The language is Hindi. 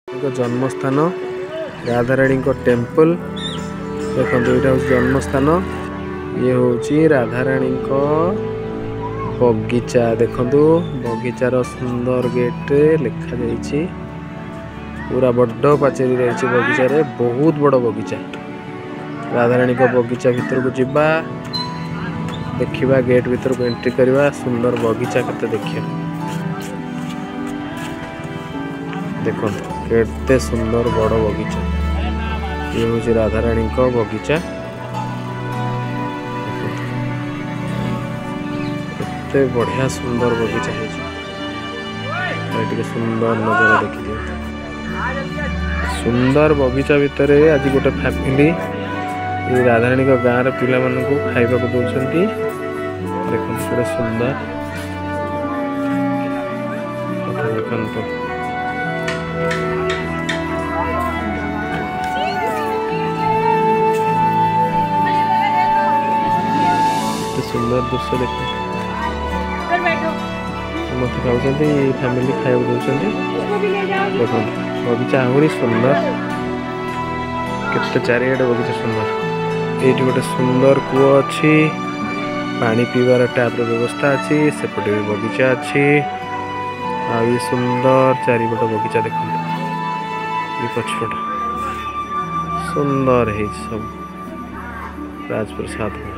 जन्म स्थान राधाराणी टेम्पल देखो यहाँ हूँ जन्म स्थान ये हूँ राधाराणी बगीचा देखु बगीचार सुंदर गेट लिखा जाइए पूरा बड़ पाचेरी रही बगीचार बहुत बड़ बगीचा राधाराणी बगीचा भीतर को जीवा देखा गेट भीतर को एंट्री करवा सुंदर बगीचा केते देखिए देखो केते सुंदर बड़ बगीचा ये हूँ राधाराणी बगीचा केते बढ़िया सुंदर बगीचा है सुंदर नजारा देखी दियो सुंदर बगीचा भितर आज गोटे फैमिली ये राधाराणी गाँव पिला मानू खाइबा को दौरान देखो पूरा सुंदर देखो सुंदर दृश्य देखो समस्त खाऊँ फैमिली खाइबा दौरान देखो बगीचा आहरी सुंदर केते चारिआडे बगीचा सुंदर ये गोटे सुंदर कूଅ अच्छी पानी पीवार टैप व्यवस्था अच्छी सेपटे भी बगीचा अच्छी आ सुंदर चारिपट बगीचा देखो ये पछपट सुंदर है सब राजप्रसाद।